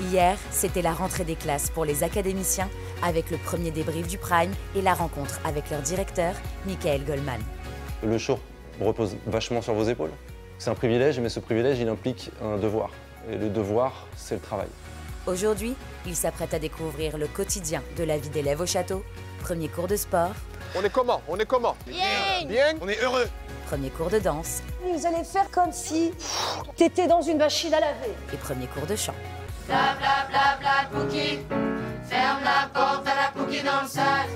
Hier, c'était la rentrée des classes pour les académiciens avec le premier débrief du Prime et la rencontre avec leur directeur, Michael Goldman. Le show repose vachement sur vos épaules. C'est un privilège, mais ce privilège, il implique un devoir. Et le devoir, c'est le travail. Aujourd'hui, il s'apprête à découvrir le quotidien de la vie d'élève au château. Premier cours de sport. On est comment? On est comment? Bien. Bien? On est heureux. Premier cours de danse. Vous allez faire comme si t'étais dans une machine à laver. Et premier cours de chant. Bla bla bla bla Pookie, ferme la porte à la Pookie dans le sac.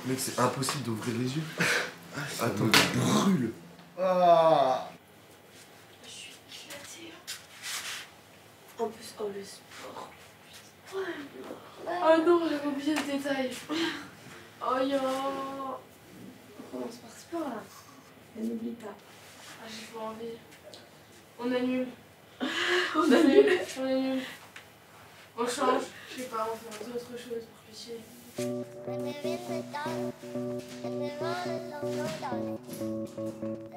Mec, c'est impossible d'ouvrir les yeux. Attends, tu brûles. Ah. Je suis éclatée. En plus, oh le sport. Oh non, j'avais oublié ce détail. Oh yo. On commence par sport là. Et n'oublie pas. Ah, j'ai pas envie. On annule. On annule. On annule. On change. Je sais pas, on fait autre chose pour pitié. When we're in the dark and we're all alone, oh darling,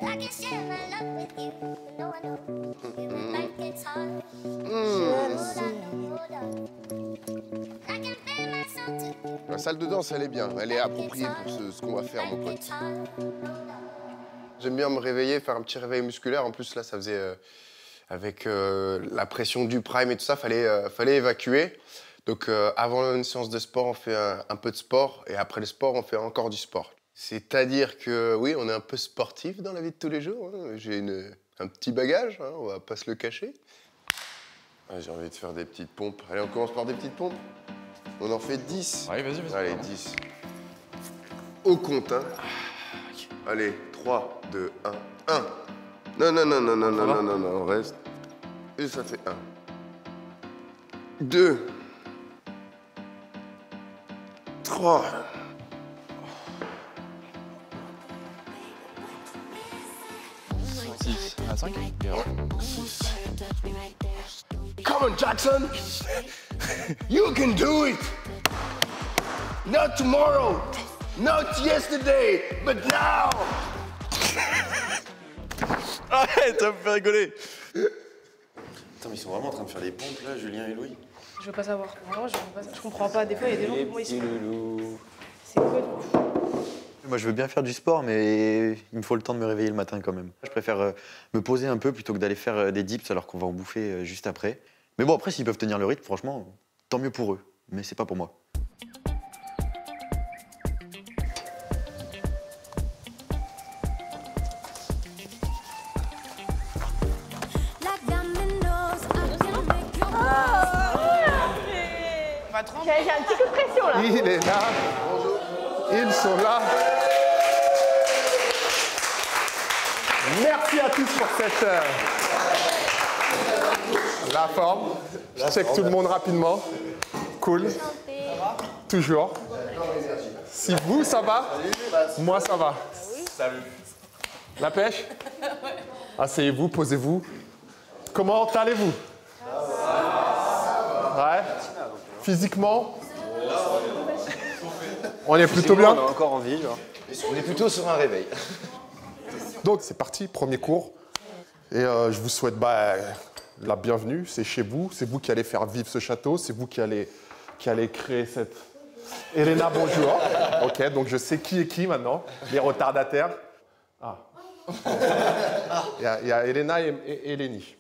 I can share my love with you. No, I know human life gets hard. Oh darling, I can feel my soul to you. La salle de danse, elle est bien. Elle est appropriée pour ce qu'on va faire, mon pote. J'aime bien me réveiller, faire un petit réveil musculaire. En plus, là, ça faisait... avec la pression du prime et tout ça, fallait évacuer. Donc avant une séance de sport, on fait un peu de sport et après le sport, on fait encore du sport. C'est-à-dire que oui, on est un peu sportif dans la vie de tous les jours. Hein. J'ai un petit bagage, hein, on va pas se le cacher. Ah, j'ai envie de faire des petites pompes. Allez, on commence par des petites pompes. On en fait 10. Allez, vas-y. Allez, 10. Au compte, hein. Allez, 3, 2, 1, 1. Non, on reste. Et ça fait 1. 2. 3. À 5. Come on, Jackson! You can do it! Not tomorrow, not yesterday, but now! Arrête, ça me fait rigoler. Attends, mais ils sont vraiment en train de faire des pompes là, Julien et Louis. Je veux pas savoir. Vraiment, je veux pas savoir. Je comprends pas. Des fois, il y a des gens qui Petits loulous. C'est quoi? Moi, je veux bien faire du sport, mais il me faut le temps de me réveiller le matin quand même. Je préfère me poser un peu plutôt que d'aller faire des dips alors qu'on va en bouffer juste après. Mais bon, après, s'ils peuvent tenir le rythme, franchement, tant mieux pour eux. Mais c'est pas pour moi. J'ai un petit coup de pression là. Il est là. Bonjour. Ils sont là. Merci à tous pour cette... La forme. Je check tout le monde rapidement. Cool. Toujours. Si vous, ça va, moi, ça va. Salut. La pêche? Asseyez-vous, posez-vous. Comment allez-vous? Ouais. Physiquement? On est plutôt bien? On a encore envie, genre. On est plutôt sur un réveil. Donc c'est parti, premier cours. Et je vous souhaite la bienvenue. C'est chez vous, c'est vous qui allez faire vivre ce château, c'est vous qui allez créer cette... Elena, bonjour. Ok, donc je sais qui est qui maintenant. Les retardataires. Ah. Il y a Elena et Eleni.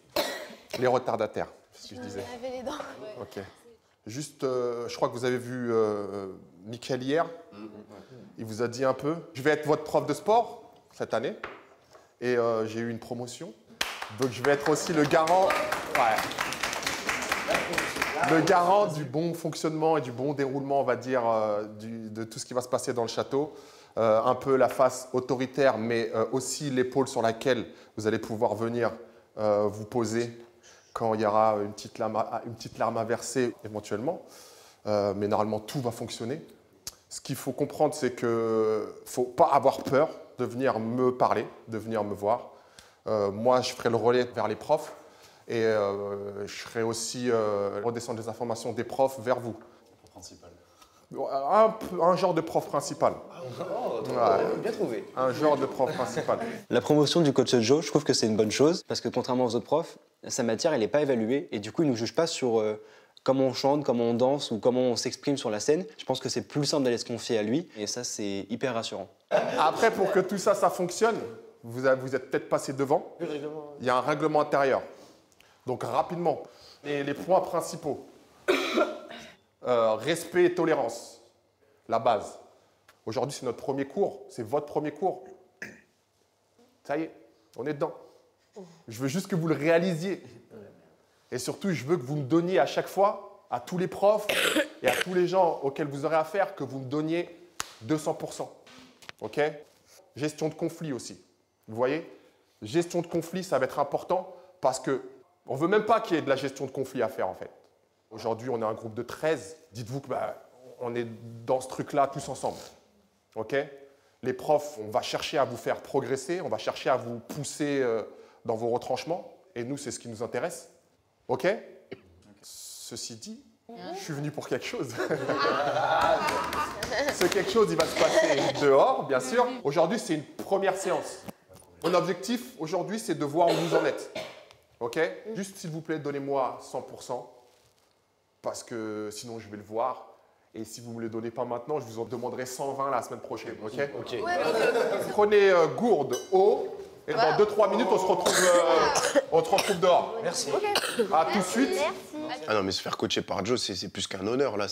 Les retardataires, si je disais. Laver les dents. Ok. Juste, je crois que vous avez vu Mickaël hier. Il vous a dit un peu. Je vais être votre prof de sport cette année. Et j'ai eu une promotion. Donc je vais être aussi le garant. Le garant du bon fonctionnement et du bon déroulement, on va dire, de tout ce qui va se passer dans le château. Un peu la face autoritaire, mais aussi l'épaule sur laquelle vous allez pouvoir venir vous poser quand il y aura une petite larme à verser éventuellement. Mais normalement, tout va fonctionner. Ce qu'il faut comprendre, c'est qu'il ne faut pas avoir peur de venir me parler, de venir me voir. Moi, je ferai le relais vers les profs et je ferai aussi redescendre des informations des profs vers vous. Principal. Un genre de prof principal. Bien trouvé. Un genre de prof principal. La promotion du coach Joe, je trouve que c'est une bonne chose parce que contrairement aux autres profs, sa matière elle n'est pas évaluée et du coup il ne nous juge pas sur comment on chante, comment on danse ou comment on s'exprime sur la scène. Je pense que c'est plus simple d'aller se confier à lui et ça c'est hyper rassurant. Après, pour que tout ça fonctionne, vous êtes peut-être passé devant. Il y a un règlement intérieur. Donc rapidement, les points principaux. Respect et tolérance, la base. Aujourd'hui, c'est notre premier cours, c'est votre premier cours. Ça y est, on est dedans. Je veux juste que vous le réalisiez. Et surtout, je veux que vous me donniez à chaque fois, à tous les profs et à tous les gens auxquels vous aurez affaire, que vous me donniez 200%. OK ? Gestion de conflit aussi. Vous voyez ? Gestion de conflit, ça va être important parce qu'on ne veut même pas qu'il y ait de la gestion de conflit à faire en fait. Aujourd'hui, on est un groupe de 13. Dites-vous que on est dans ce truc-là tous ensemble. OK ? Les profs, on va chercher à vous faire progresser, on va chercher à vous pousser dans vos retranchements. Et nous, c'est ce qui nous intéresse. OK ? Ceci dit, je suis venu pour quelque chose. Ce quelque chose, il va se passer dehors, bien sûr. Aujourd'hui, c'est une première séance. Mon objectif, aujourd'hui, c'est de voir où vous en êtes. OK ? Juste, s'il vous plaît, donnez-moi 100%. Parce que sinon, je vais le voir. Et si vous ne me le donnez pas maintenant, je vous en demanderai 120 la semaine prochaine. OK ? Prenez gourde, eau. Et dans 2-3 minutes, on se retrouve dehors. Merci. À tout de suite. Merci. Ah non, mais se faire coacher par Joe, c'est plus qu'un honneur, là.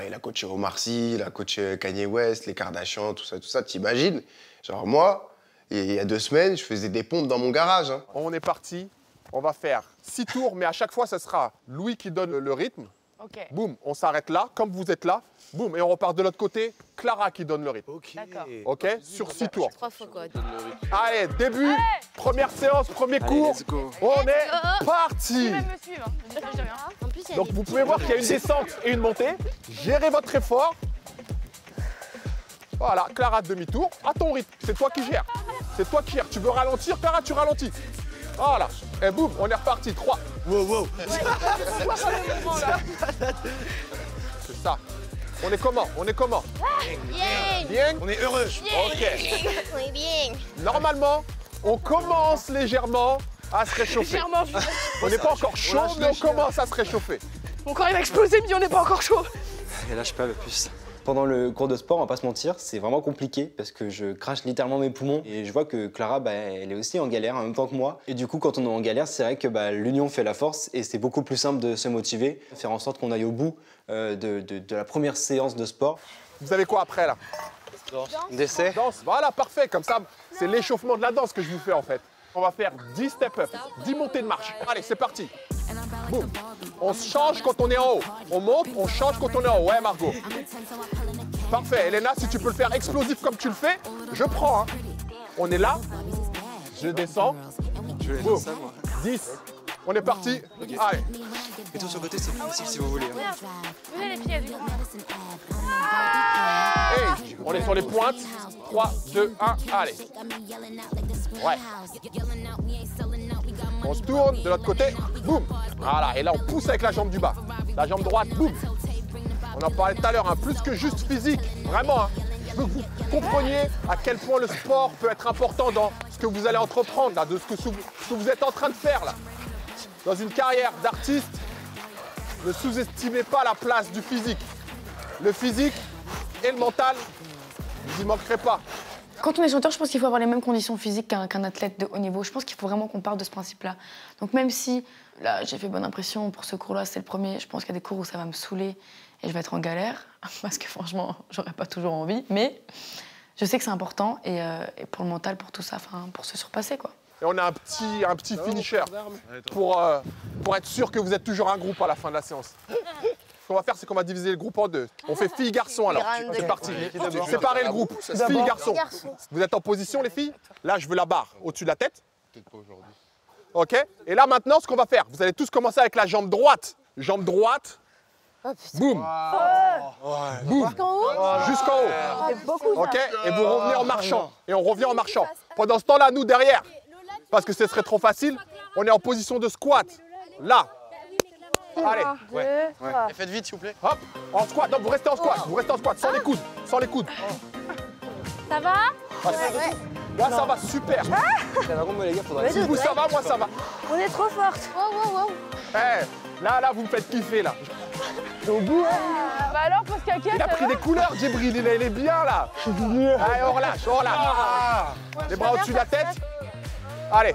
Il a coaché Omar Sy, il a coaché Kanye West, les Kardashians, tout ça, t'imagines? Genre moi, il y a 2 semaines, je faisais des pompes dans mon garage. Hein. On est parti. On va faire 6 tours, mais à chaque fois, ce sera Louis qui donne le rythme. Ok. Boum, on s'arrête là, comme vous êtes là. Boum, et on repart de l'autre côté. Clara qui donne le rythme. D'accord. OK? Sur 6 tours. 3 fois quoi. Allez, début, première séance, premier cours. On est parti. Tu vas me suivre. Je dis rien. En plus, il y a Donc des vous petits pouvez voir bouts. qu'il y a une descente et une montée. Gérez votre effort. Voilà, Clara, demi-tour. À ton rythme. C'est toi qui gères. C'est toi qui gères. Tu veux ralentir, Clara, tu ralentis. Voilà. Et boum, on est reparti. 3. Wow. C'est ça. On est comment? Bien. Bien? On est heureux. OK. Oui, bien. Normalement, on commence légèrement à se réchauffer. Légèrement. On n'est pas encore chaud, mais on commence à se réchauffer. Mon corps il va exploser, mais on n'est pas encore chaud. Et là je peux pas plus. Pendant le cours de sport, on va pas se mentir, c'est vraiment compliqué parce que je crache littéralement mes poumons et je vois que Clara, elle est aussi en galère en même temps que moi. Et du coup, quand on est en galère, c'est vrai que l'union fait la force et c'est beaucoup plus simple de se motiver, faire en sorte qu'on aille au bout de la première séance de sport. Vous avez quoi après là? D'essai. Danse, voilà, parfait. Comme ça, c'est l'échauffement de la danse que je vous fais en fait. On va faire 10 step-up, 10 montées de marche. Allez, c'est parti. Boum. On change quand on est en haut. On monte, on change quand on est en haut. Ouais, Margot. Parfait. Elena, si tu peux le faire explosif comme tu le fais, je prends. Hein. On est là. Je descends. Je vais Boum. faire ça, moi. 10. On est parti. Okay. Allez. Et tout sur le côté, c'est plus facile si vous voulez. Hein. Venez les pieds, du coup. Hey, on est sur les pointes. 3, 2, 1, allez. Ouais. On se tourne de l'autre côté. Boum. Voilà. Et là, on pousse avec la jambe du bas. La jambe droite. Boum. On en parlait tout à l'heure. Hein, plus que juste physique. Vraiment. Hein. Je veux que vous compreniez à quel point le sport peut être important dans ce que vous allez entreprendre, là, de ce que vous êtes en train de faire là. Dans une carrière d'artiste, ne sous-estimez pas la place du physique. Le physique et le mental, vous n'y manquerez pas. Quand on est chanteur, je pense qu'il faut avoir les mêmes conditions physiques qu'un athlète de haut niveau. Je pense qu'il faut vraiment qu'on parte de ce principe-là. Donc même si, là, j'ai fait bonne impression pour ce cours-là, c'est le premier, je pense qu'il y a des cours où ça va me saouler et je vais être en galère, parce que franchement, j'aurais pas toujours envie, mais je sais que c'est important et pour le mental, pour tout ça, pour se surpasser, quoi. Et on a un petit finisher pour être sûr que vous êtes toujours un groupe à la fin de la séance. Ce qu'on va faire, c'est qu'on va diviser le groupe en deux. On fait filles-garçons alors. C'est parti. Séparez le groupe. Filles-garçons. Vous êtes en position, les filles? Là, je veux la barre au-dessus de la tête. Peut-être pas aujourd'hui. OK. Et là, maintenant, ce qu'on va faire, vous allez tous commencer avec la jambe droite. Jambe droite. Boum. Boum. Jusqu'en haut. OK. Et vous revenez en marchant. Et on revient en marchant. Pendant ce temps-là, nous, derrière, parce que ce serait trop facile, on est en position de squat. Là. Allez. Ouais. Et faites vite, s'il vous plaît. Hop. En squat. Non, vous restez en squat. Vous restez en squat. Sans les coudes. Sans les coudes. Ça va? Moi, ça va super. Si vous, ça va, moi, ça va. On est trop fortes. Wow. Là, vous me faites kiffer, là. Au bout. Bah alors, parce qu'à il a pris des couleurs, Djibril, il est bien, là. Allez, on relâche. Les bras au-dessus de la tête. Allez.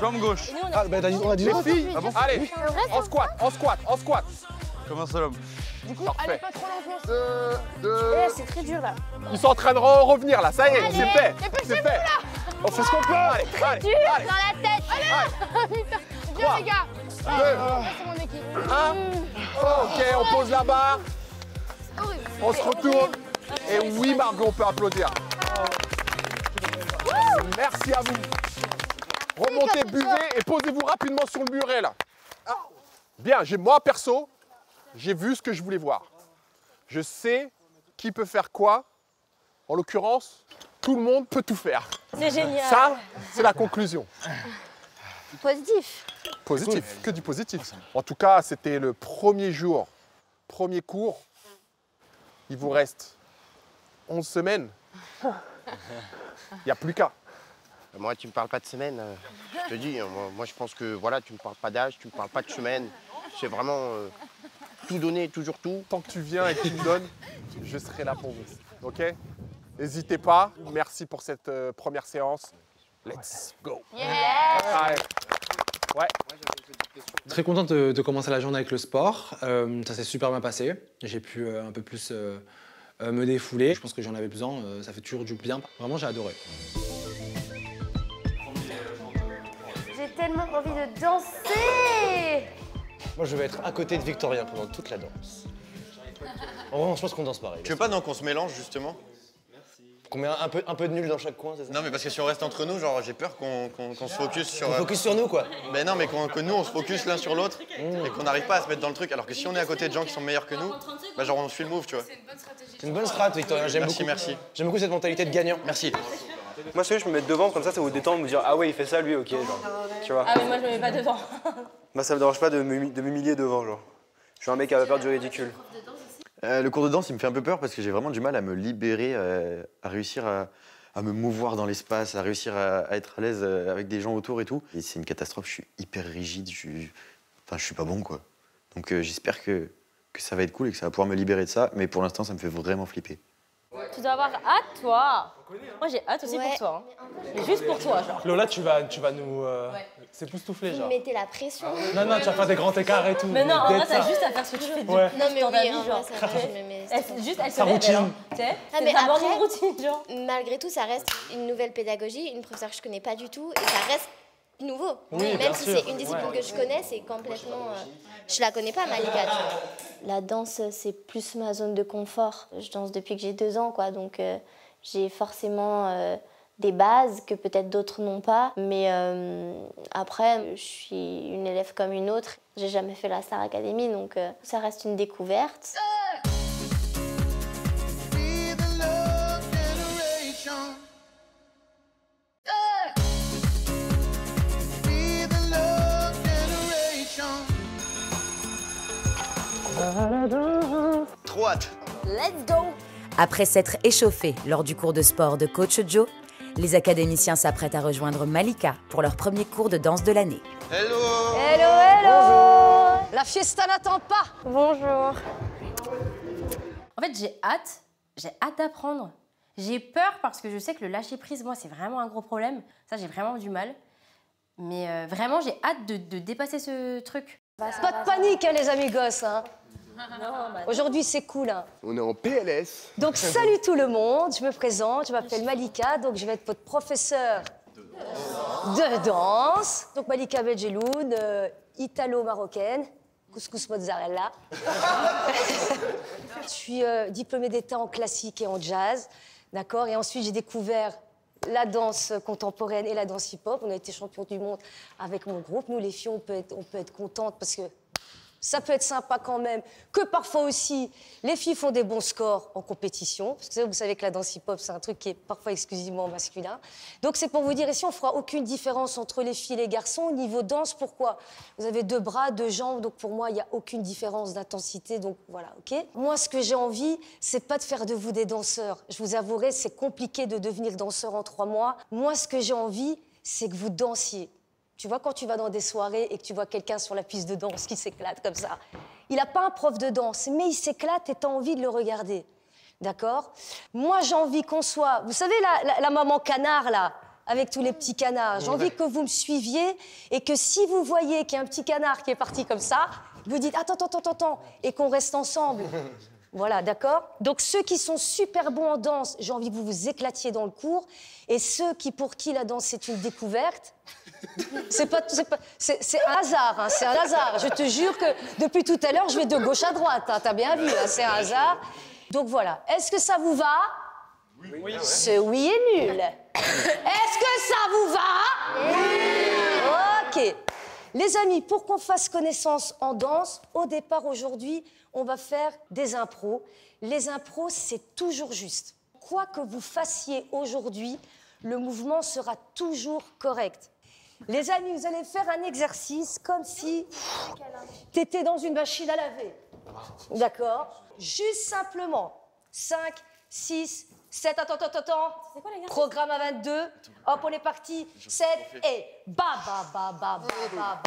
Jambe gauche. On a dit les filles, allez. En squat. Comme un seul homme. Du coup, parfait. allez pas trop lentement. C'est très dur, là. Ils sont en train de revenir, là. Ça y est, c'est fait. C'est fait. On fait ce qu'on peut. Allez. Dans la tête. Allez. Viens, les gars. C'est mon équipe. 1. OK, on pose la barre. On se retourne. Et oui, Margot, on peut applaudir. Merci à vous. Remontez, buvez et posez-vous rapidement sur le muret, là. Bien, moi, perso, j'ai vu ce que je voulais voir. Je sais qui peut faire quoi. En l'occurrence, tout le monde peut tout faire. C'est génial. Ça, c'est la conclusion. Positif. Positif, que du positif. En tout cas, c'était le premier jour, premier cours. Il vous reste 11 semaines. Il n'y a plus qu'à. Moi, tu me parles pas de semaine. Je te dis, moi je pense que voilà, tu me parles pas d'âge, tu me parles pas de semaine. C'est vraiment tout donner, toujours tout. Tant que tu viens et que tu me donnes, je serai là pour vous. OK? N'hésitez pas. Merci pour cette première séance. Let's go. Allez. Ouais. Très contente de commencer la journée avec le sport. Ça s'est super bien passé. J'ai pu un peu plus me défouler. Je pense que j'en avais besoin. Ça fait toujours du bien. Vraiment, j'ai adoré. J'ai tellement envie de danser. Moi, je vais être à côté de Victorien pendant toute la danse. En vrai, je pense qu'on danse pareil. Tu veux pas qu'on se mélange, justement? Qu'on met un peu de nul dans chaque coin, c'est ça? Non, mais parce que si on reste entre nous, genre, j'ai peur qu'on se focus sur... On focus sur nous, quoi. Mais non, mais que nous, on se focus l'un sur l'autre et qu'on n'arrive pas à se mettre dans le truc. Alors que si on est à côté de gens qui sont meilleurs que nous, bah genre, on suit le move, tu vois. C'est une bonne strat, Victorien. J'aime beaucoup. Merci. J'aime beaucoup cette mentalité de gagnant. Merci. Moi, je me mets devant, comme ça vous détend, me dire ah ouais, il fait ça, lui, ok, genre. Tu vois. Ah, mais moi, je me mets pas devant. Moi, ça me dérange pas de m'humilier devant, genre. Je suis un mec qui a peur du ridicule. Le cours de danse, il me fait un peu peur parce que j'ai vraiment du mal à me libérer, à réussir à me mouvoir dans l'espace, à réussir à être à l'aise avec des gens autour et tout. Et c'est une catastrophe, je suis hyper rigide, je suis pas bon, quoi. Donc j'espère que ça va être cool et que ça va pouvoir me libérer de ça, mais pour l'instant, ça me fait vraiment flipper. Tu dois avoir hâte, toi. Moi, j'ai hâte aussi pour toi. Mais juste pour toi, genre. Lola, tu vas nous s'époustoufler, genre. Vous mettez la pression. Non, tu vas faire des grands écarts et tout. Mais non, en vrai, t'as juste à faire ce que tu fais Ouais. Non, mais dans ta oui, vie, en genre. vrai, ça va, je me mets... Elle se Sa lève, routine. tu sais. Ah, mais C'est sa après, routine, genre. malgré tout, ça reste une nouvelle pédagogie, une professeure que je connais pas du tout, et ça reste nouveau. Oui, même si sûr. c'est une discipline que je connais, c'est complètement... je la connais pas, Malika, tu vois. La danse, c'est plus ma zone de confort. Je danse depuis que j'ai 2 ans, quoi, donc j'ai forcément des bases que peut-être d'autres n'ont pas. Mais après, je suis une élève comme une autre. J'ai jamais fait la Star Academy, donc ça reste une découverte. Trop hâte. Let's go. Après s'être échauffés lors du cours de sport de coach Joe, les académiciens s'apprêtent à rejoindre Malika pour leur premier cours de danse de l'année. Hello. Hello, hello. La fiesta n'attend pas. Bonjour. En fait, j'ai hâte d'apprendre. J'ai peur parce que je sais que le lâcher prise, moi, c'est vraiment un gros problème. Ça, j'ai vraiment du mal. Mais vraiment, j'ai hâte de dépasser ce truc. Pas de panique, hein, les amigos. Hein. Aujourd'hui, c'est cool. Hein. On est en PLS. Donc, salut tout le monde. Je me présente. Je m'appelle Malika. Donc, je vais être votre professeur de danse. Donc, Malika Bedjeloun, italo-marocaine. Couscous mozzarella. Je suis diplômée d'État en classique et en jazz. D'accord. Et ensuite, j'ai découvert la danse contemporaine et la danse hip-hop. On a été champion du monde avec mon groupe. Nous, les filles, on peut être contentes parce que ça peut être sympa quand même, que parfois aussi, les filles font des bons scores en compétition. Parce que vous savez que la danse hip-hop, c'est un truc qui est parfois exclusivement masculin. Donc c'est pour vous dire, ici, on ne fera aucune différence entre les filles et les garçons. Au niveau danse, pourquoi? Vous avez 2 bras, 2 jambes, donc pour moi, il n'y a aucune différence d'intensité. Donc voilà, OK? Moi, ce que j'ai envie, c'est pas de faire de vous des danseurs. Je vous avouerai, c'est compliqué de devenir danseur en 3 mois. Moi, ce que j'ai envie, c'est que vous dansiez. Tu vois, quand tu vas dans des soirées et que tu vois quelqu'un sur la piste de danse qui s'éclate comme ça, il n'a pas un prof de danse, mais il s'éclate et tu as envie de le regarder. D'accord? Moi, j'ai envie qu'on soit... Vous savez, la maman canard, là, avec tous les petits canards, j'ai envie que vous me suiviez et que si vous voyez qu'il y a un petit canard qui est parti comme ça, vous dites « Attends, et qu'on reste ensemble. » Voilà, d'accord? Donc, ceux qui sont super bons en danse, j'ai envie que vous vous éclatiez dans le cours. Et ceux pour qui la danse, c'est une découverte, c'est un hasard, hein, c'est un hasard. Je te jure que depuis tout à l'heure, je vais de gauche à droite. Hein, t'as bien vu, hein, c'est un hasard. Donc voilà. Est-ce que ça vous va? Oui. Ce oui est nul. Est-ce que ça vous va? Oui. OK. Les amis, pour qu'on fasse connaissance en danse, au départ aujourd'hui, on va faire des impros. Les impros, c'est toujours juste. Quoi que vous fassiez aujourd'hui, le mouvement sera toujours correct. Les amis, vous allez faire un exercice comme si tu étais dans une machine à laver. D'accord? Juste simplement. 5, 6, 7, attends. Programme à 22. Hop, on est parti. 7 et ba ba ba ba ba ba ba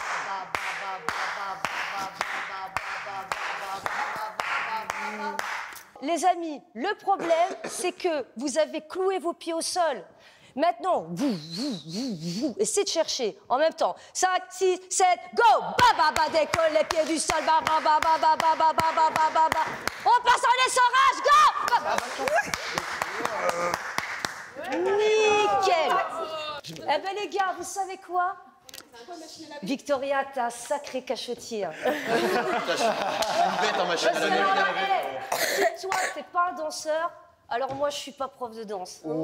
ba. Les amis, le problème, c'est que vous avez cloué vos pieds au sol. Maintenant, vous, essayez de chercher en même temps. 5, 6, 7, go! Ba ba ba, décolle les pieds du sol. Ba ba ba ba ba ba ba ba ba ba ba ba. On passe en essorage, go! Nickel! Eh ben les gars, vous savez quoi? Victoria, t'as un sacré cachetier. Une bête en machine à laver. Si toi, t'es pas un danseur, alors moi, je suis pas prof de danse. J'avais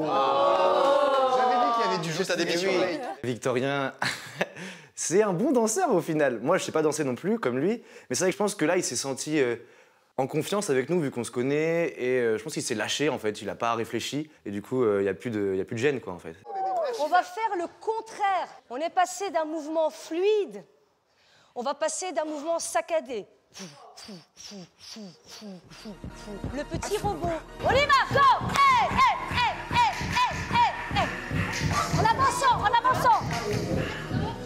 dit qu'il y avait du Juste à démission. Victorien, c'est un bon danseur au final. Moi, je sais pas danser non plus comme lui, mais c'est vrai que je pense que là, il s'est senti en confiance avec nous vu qu'on se connaît et je pense qu'il s'est lâché en fait. Il a pas réfléchi et du coup, il y a plus de gêne quoi en fait. On va faire le contraire. On est passé d'un mouvement fluide, on va passer d'un mouvement saccadé. Le petit robot. On y va, go! En avançant.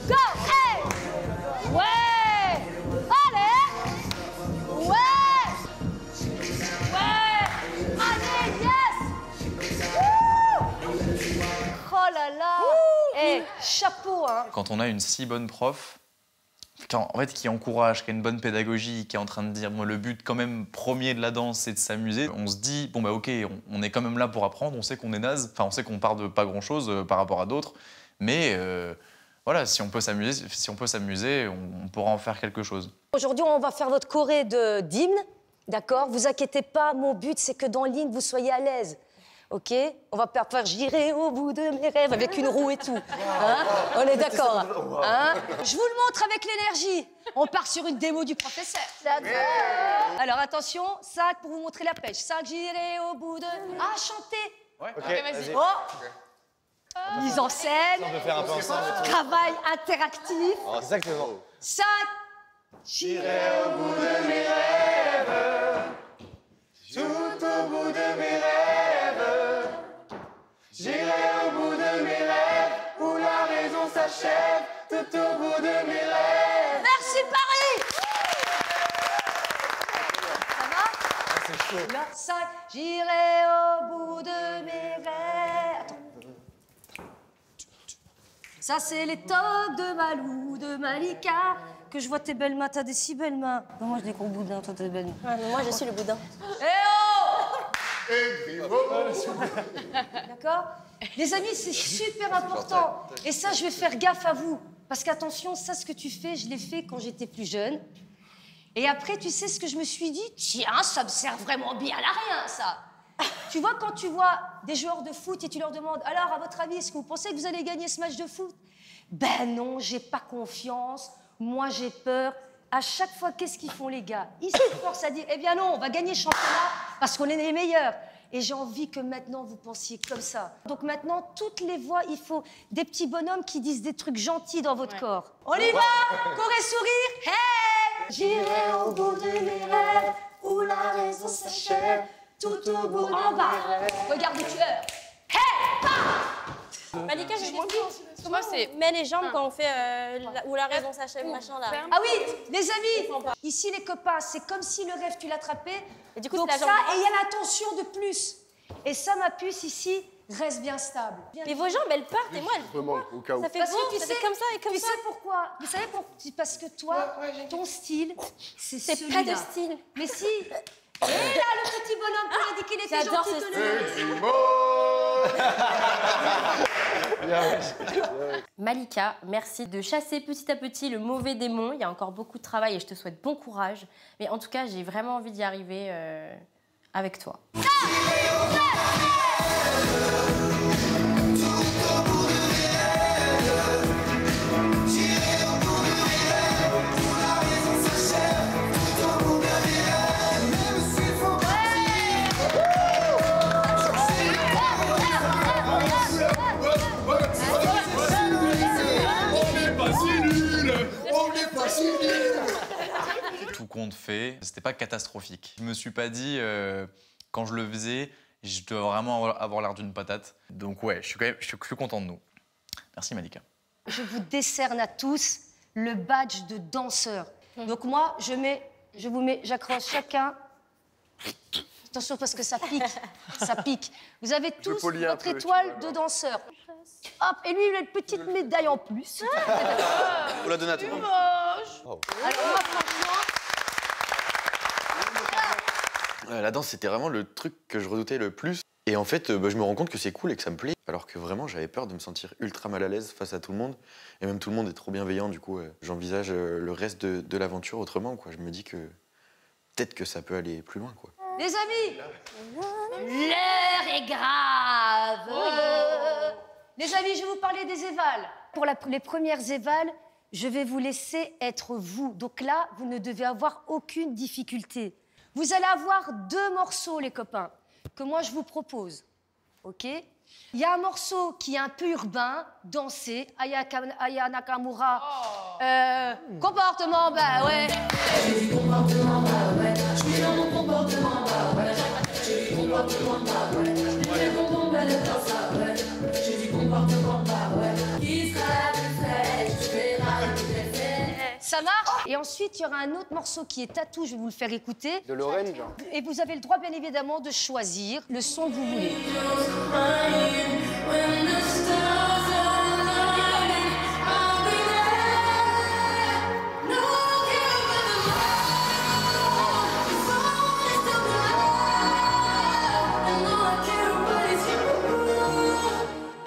Go! Ouais! Allez! Ouais! Allez, yes! Oh là là! Chapeau, hein! Quand on a une si bonne prof, qui encourage, qui a une bonne pédagogie, qui est en train de dire, moi, le but quand même premier de la danse, c'est de s'amuser. On se dit, bon bah ok, on est quand même là pour apprendre, on sait qu'on est naze, enfin on sait qu'on part de pas grand-chose par rapport à d'autres, mais voilà, si on peut s'amuser, on pourra en faire quelque chose. Aujourd'hui, on va faire votre choré d'hymne, d'accord? Vous inquiétez pas, mon but, c'est que dans l'hymne, vous soyez à l'aise. OK? On va faire « J'irai au bout de mes rêves » avec une roue et tout. Hein? On est d'accord? Hein? Je vous le montre avec l'énergie. On part sur une démo du professeur. Alors attention, 5 pour vous montrer la pêche. 5, j'irai au bout de... Ah, chanter. Ouais, OK, vas-y. Oh. Mise en scène. On peut faire un peu ensemble. Travail interactif. Oh, exactement. 5. J'irai au bout de mes rêves. Tout au bout de mes rêves. J'irai au bout de mes rêves, où la raison s'achève, tout au bout de mes rêves. Merci Paris. Ça va? C'est Là, 5. J'irai au bout de mes rêves. Attends. Ça, c'est les tocs de Malou, de Malika. Que je vois tes belles mains, t'as des si belles mains. Non, moi, j'ai des gros boudins, toi, t'as des belles mains. Ouais, mais moi, je suis le boudin. Eh oh! D'accord? Les amis, c'est super important. Et ça, je vais faire gaffe à vous. Parce qu'attention, ça, ce que tu fais, je l'ai fait quand j'étais plus jeune. Et après, tu sais ce que je me suis dit? Tiens, ça me sert vraiment bien à rien, ça. Tu vois, quand tu vois des joueurs de foot et tu leur demandes, alors, à votre avis, est-ce que vous pensez que vous allez gagner ce match de foot? Ben non, j'ai pas confiance. Moi, j'ai peur. À chaque fois, qu'est-ce qu'ils font, les gars? Ils se forcent à dire, eh bien non, on va gagner le championnat parce qu'on est les meilleurs. Et j'ai envie que maintenant, vous pensiez comme ça. Donc maintenant, toutes les voix, il faut des petits bonhommes qui disent des trucs gentils dans votre corps. On y va? Corps et sourire. Hey! J'irai au bout de mes rêves, où la raison s'achève, tout au bout en bas. Regarde le tueur. Hey! Malika, j'ai une question. Comment on met les jambes quand on fait où la raison s'achève, machin là? Ah oui, les amis, ici les copains, c'est comme si le rêve tu l'attrapais. Et du coup, donc c'est ça, la jambe et il y a l'attention de plus. Et ça, ma puce ici, reste bien stable. Mais vos jambes, elles partent et moi, Vraiment, au cas où. ça fait Parce beau, que tu ça sais, fait comme ça et comme tu ça. sais pourquoi? Vous savez pourquoi? Parce que toi, ton style, c'est celui-là. pas de style. Mais si. Et là, le petit bonhomme qui a dit qu'il était J'adore gentil. ce style. Malika, merci de chasser petit à petit le mauvais démon. Il y a encore beaucoup de travail et je te souhaite bon courage. Mais en tout cas, j'ai vraiment envie d'y arriver avec toi. Tout compte fait, c'était pas catastrophique. Je me suis pas dit, quand je le faisais, je dois vraiment avoir l'air d'une patate. Donc ouais, je suis content de nous. Merci Malika. Je vous décerne à tous le badge de danseur. Donc moi, j'accroche chacun. Attention parce que ça pique, ça pique. Vous avez tous votre étoile de danseur. Hop, et lui, il a une petite médaille en plus. On la donne à toi. Alors moi, franchement... La danse, c'était vraiment le truc que je redoutais le plus. Et en fait, je me rends compte que c'est cool et que ça me plaît. Alors que vraiment, j'avais peur de me sentir ultra mal à l'aise face à tout le monde. Et même tout le monde est trop bienveillant, du coup, j'envisage le reste de l'aventure autrement, quoi. Je me dis que peut-être que ça peut aller plus loin, quoi. Les amis, l'heure est grave. Les amis, je vais vous parler des évals. Pour les premières évals, je vais vous laisser être vous. Donc là, vous ne devez avoir aucune difficulté. Vous allez avoir 2 morceaux, les copains, que moi je vous propose. OK? Il y a un morceau qui est un peu urbain, dansé, Aya Nakamura. Comportement, bah ouais. J'ai du comportement, bah ouais. Je suis dans mon comportement, bah ouais. J'ai du comportement, bah ouais. J'ai mon bon bel dans ça, ouais. J'ai du comportement, bah ouais. Qui sera la plus fraîche? Je verrai la plus fraîche. Ça marche? Et ensuite, il y aura un autre morceau qui est Tatou, je vais vous le faire écouter. De Lorraine, genre. Et vous avez le droit, bien évidemment, de choisir le son que vous voulez.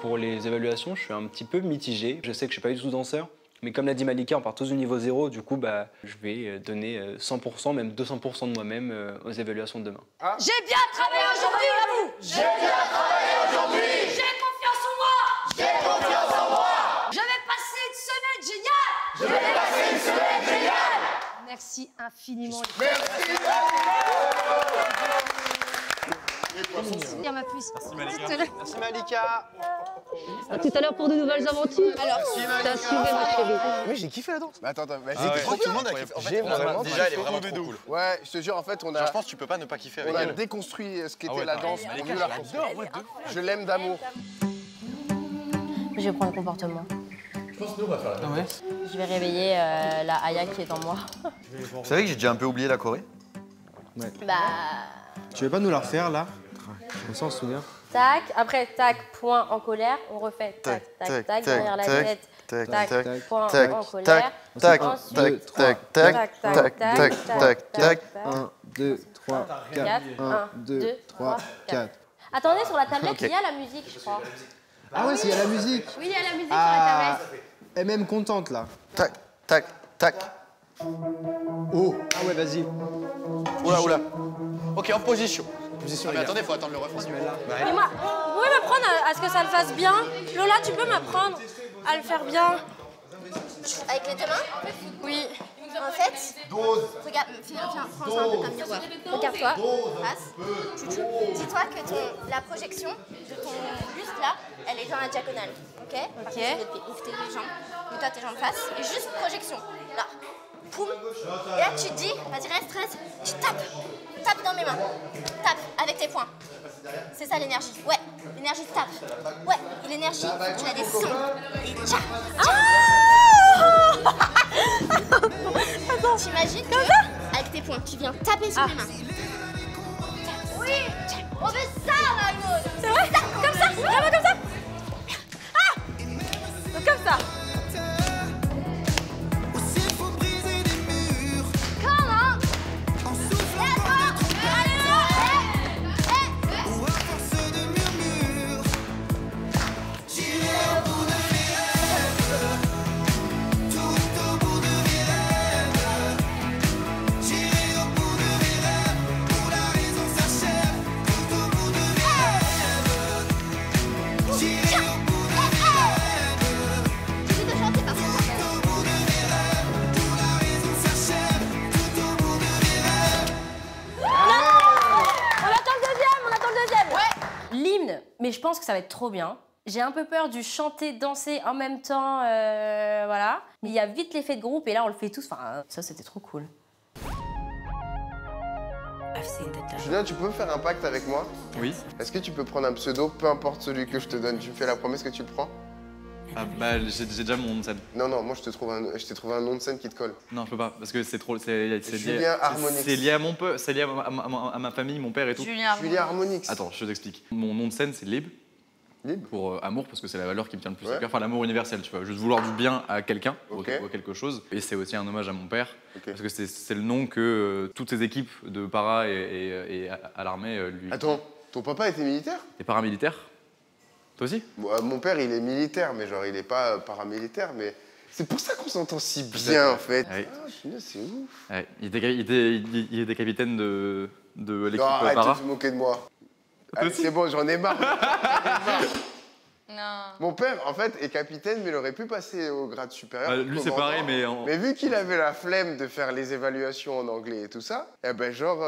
Pour les évaluations, je suis un petit peu mitigé. Je sais que je suis pas du tout danseur, mais comme l'a dit Malika, on part tous au niveau 0. Du coup, je vais donner 100%, même 200% de moi-même aux évaluations de demain. Ah. J'ai bien travaillé aujourd'hui, vous. J'ai bien travaillé aujourd'hui. J'ai confiance en moi. J'ai confiance en moi. Je vais passer une semaine géniale. Je vais passer une semaine géniale. Merci infiniment. Merci. Ma puce. Merci Malika. Merci Malika. À tout à l'heure pour de nouvelles aventures. Alors, t'as suivi ma chérie. Oui, j'ai kiffé la danse. Mais attends, C'était trop bien. Tout le monde a kiffé. En fait, déjà, elle est vraiment trop cool. Ouais, je te jure, en fait, on a. Je pense que tu peux pas ne pas kiffer avec On a elle. déconstruit ce qu'était la danse. On mieux la reconstruire. Je l'aime d'amour. Je vais prendre le comportement. Je pense que nous, on va faire la même. Ouais. Je vais réveiller la Aya qui est en moi. Vous savez que j'ai déjà un peu oublié la Corée? Bah, Tu veux pas nous la refaire là? On s'en souvient. Tac, après tac, point en colère, on refait tac, tac, tac, derrière la tête, tac, point en colère, tac, ensuite, tac, tac, tac, tac, tac, 1, 2, 3, 4, 1, 2, 3, 4. Attendez, sur la tablette, il y a la musique, je crois. Ah ouais, il y a la musique. Oui, il y a la musique sur la tablette. Elle est même contente là. Tac, tac, tac. Oh, ah ouais, vas-y. Oula, oula. Ok, en position. Position, mais attendez, faut attendre le refrain. Mais moi, vous pouvez m'apprendre à ce que ça le fasse bien? Lola, tu peux m'apprendre à le faire bien? Avec les deux mains? Oui. En fait, regarde, viens, prends ça un peu comme miroir. Regarde-toi, face. Dis-toi que la projection de ton buste là, elle est dans la diagonale, ok? Ok. Ouvre tes jambes, mets-toi tes jambes face et juste projection, là. Poum. Et là tu te dis, vas-y reste, tu tapes dans mes mains, tape avec tes poings. C'est ça l'énergie, ouais, l'énergie tape. Ouais, et l'énergie, tu la descends. Et tcha. Attends, t'imagines que, avec tes poings, tu viens taper sur mes mains. Oui, on veut ça, Mario. C'est vrai? Comme ça? Vraiment comme ça? Ah! Comme ça. Mais je pense que ça va être trop bien. J'ai un peu peur du chanter, danser en même temps, voilà. Mais il y a vite l'effet de groupe et là on le fait tous. Enfin, ça c'était trop cool. Julien, tu peux faire un pacte avec moi? Oui. Est-ce que tu peux prendre un pseudo, peu importe celui que je te donne? Tu me fais la promesse que tu le prends? Ah bah j'ai déjà mon nom de scène. Non, moi je t'ai trouvé un nom de scène qui te colle. Non, je peux pas, parce que c'est trop. C'est Julien Harmonix. C'est lié à mon peu, c'est lié à ma famille, mon père et tout. Julien Harmonix. Attends, je t'explique. Mon nom de scène, c'est Lib. Lib. Pour amour, parce que c'est la valeur qui me tient le plus à cœur. Enfin, l'amour universel, tu vois. Juste vouloir du bien à quelqu'un, ou à quelque chose. Et c'est aussi un hommage à mon père, parce que c'est le nom que toutes ces équipes de para et à l'armée lui. Attends, ton papa était militaire? Et paramilitaire. Toi aussi? Mon père, il est militaire, mais genre, il est pas paramilitaire, mais c'est pour ça qu'on s'entend si bien, en fait. Ouais. Ah, c'est ouf. Ouais. Il était capitaine de l'équipe arrête para. de te moquer de moi. Allez, c'est bon, j'en ai marre. Non. Mon père, en fait, est capitaine, mais il aurait pu passer au grade supérieur. Lui, c'est pareil, mais... Mais vu qu'il avait la flemme de faire les évaluations en anglais et tout ça, eh ben genre,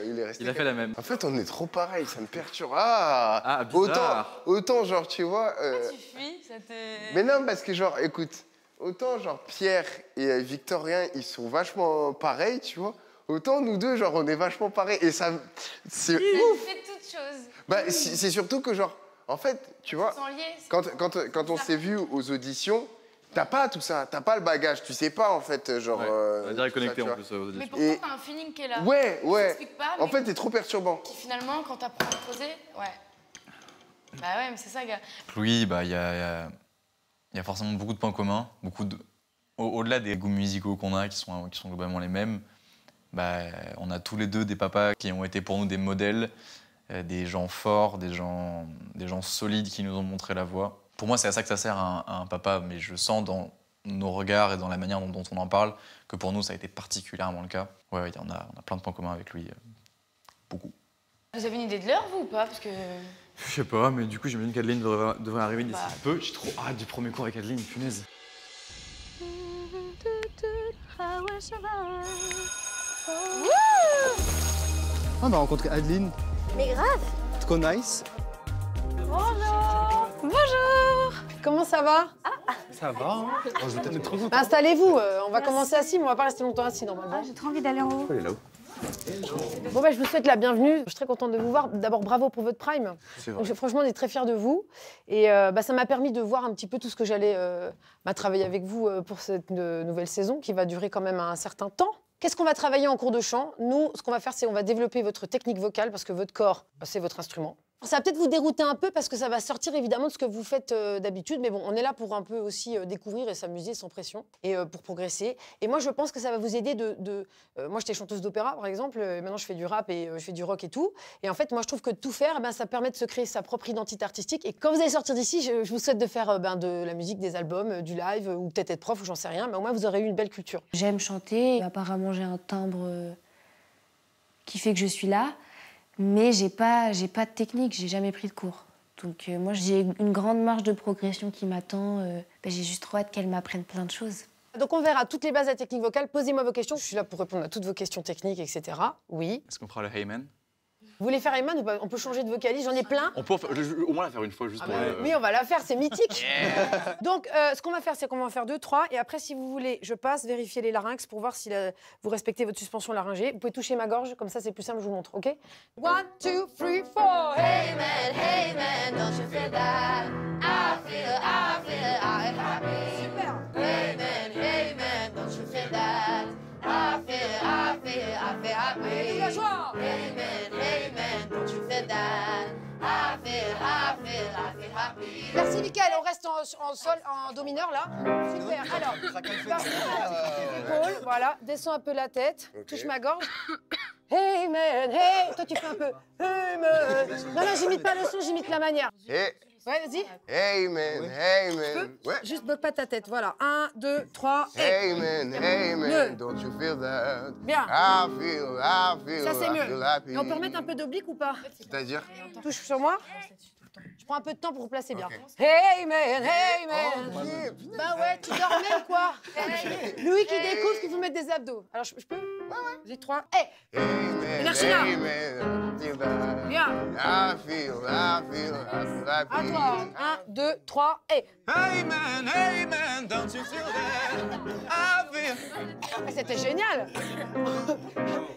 il est resté... Il a fait la même. En fait, on est trop pareil, ça me perturbe. Ah, bizarre. Autant, genre, tu vois... Tu fuis, ça te... Mais non, parce que genre, écoute, autant genre Pierre et Victorien, ils sont vachement pareils, tu vois. Autant nous deux, genre, on est vachement pareils. Et ça, c'est ouf. fait toutes choses. Bah, c'est surtout que genre, en fait, tu vois, quand on s'est vu aux auditions, t'as pas tout ça, t'as pas le bagage, tu sais pas en fait, genre... on a direct connecté ça, en plus aux auditions. Mais pourtant, t'as un feeling qui est là. Ouais. Pas, en fait, t'es trop perturbant. Qui finalement, quand t'apprends à creuser, ouais. Bah ouais, mais c'est ça, gars. Oui, bah il y a forcément beaucoup de points communs, au-delà des goûts musicaux qu'on a, qui sont globalement les mêmes. Bah, on a tous les deux des papas qui ont été pour nous des modèles, des gens forts, des gens solides qui nous ont montré la voie. Pour moi, c'est à ça que ça sert un papa, mais je sens dans nos regards et dans la manière dont on en parle que pour nous, ça a été particulièrement le cas. Ouais, on a plein de points communs avec lui, beaucoup. Vous avez une idée de l'heure, vous, ou pas? Parce que... Je sais pas, mais du coup, j'imagine qu'Adeline devrait arriver d'ici peu. J'ai trop hâte du premier cours avec Adeline, punaise. On va rencontrer Adeline. Mais grave. Trop nice. Bonjour. Bonjour. Comment ça va? Ça va, hein? Oh, je vais être trop content. Installez-vous, on va commencer assis, mais on va pas rester longtemps assis normalement. J'ai trop envie d'aller en haut. Elle est là-haut. Bon bah je vous souhaite la bienvenue, je suis très contente de vous voir. D'abord bravo pour votre prime. C'est vrai. Donc, franchement on est très fiers de vous et ça m'a permis de voir un petit peu tout ce que j'allais travailler avec vous pour cette nouvelle saison qui va durer quand même un certain temps. Qu'est-ce qu'on va travailler en cours de chant? Nous, ce qu'on va faire, c'est on va développer votre technique vocale parce que votre corps, c'est votre instrument. Ça va peut-être vous dérouter un peu parce que ça va sortir évidemment de ce que vous faites d'habitude, mais bon, on est là pour un peu aussi découvrir et s'amuser sans pression et pour progresser. Et moi, je pense que ça va vous aider moi, j'étais chanteuse d'opéra, par exemple, maintenant je fais du rap et je fais du rock et tout. Et en fait, moi, je trouve que tout faire, ça permet de se créer sa propre identité artistique. Et quand vous allez sortir d'ici, je vous souhaite de faire de la musique, des albums, du live, ou peut-être être prof, ou j'en sais rien, mais au moins, vous aurez eu une belle culture. J'aime chanter, apparemment j'ai un timbre qui fait que je suis là. Mais j'ai pas de technique, j'ai jamais pris de cours. Donc moi, j'ai une grande marge de progression qui m'attend. J'ai juste trop hâte qu'elle m'apprenne plein de choses. Donc on verra toutes les bases de la technique vocale. Posez-moi vos questions. Je suis là pour répondre à toutes vos questions techniques, etc. Oui. Est-ce qu'on fera le Heyman? Vous voulez faire Heyman ou pas? On peut changer de vocaliste, j'en ai plein. On peut au moins la faire une fois juste pour... Oui, on va la faire, c'est mythique. Donc, ce qu'on va faire, c'est qu'on va en faire 2, 3. Et après, si vous voulez, je passe vérifier les larynx pour voir si vous respectez votre suspension laryngée. Vous pouvez toucher ma gorge, comme ça, c'est plus simple, je vous montre, OK? 1, 2, 3, 4. Hey man, don't you feel that? I feel happy. Super. Hey man, don't you feel that? I feel happy. Allez, la joie. Hey man, don't you feel that? I feel happy. Merci, Mickaël. On reste en sol, en do mineur, là. Super. Alors, épaule, voilà. Descends un peu la tête. Touche ma gorge. Hey man, hey. Toi, tu fais un peu. Hey man. Non, j'imite pas le son, j'imite la manière. Hey. Ouais, vas-y. Hey man, hey man. Ouais. Juste bloque pas ta tête, voilà. 1, 2, 3, et... Hey man, don't you feel that? Bien. I feel, Ça, c'est I mieux. feel happy. Et on peut remettre un peu d'oblique ou pas? C'est-à-dire? Touche sur moi. Je prends un peu de temps pour vous placer bien. Hey man, hey man. Bah ouais, tu dormais ou quoi? Louis qui découvre qu'il faut mettre des abdos. Alors je peux? Ouais. J'ai 3. Hey. Narcina. Hey man, feel that. Bien. I feel happy. À toi. 1, 2, 3, et... Hey man, don't you feel that? I feel... C'était génial.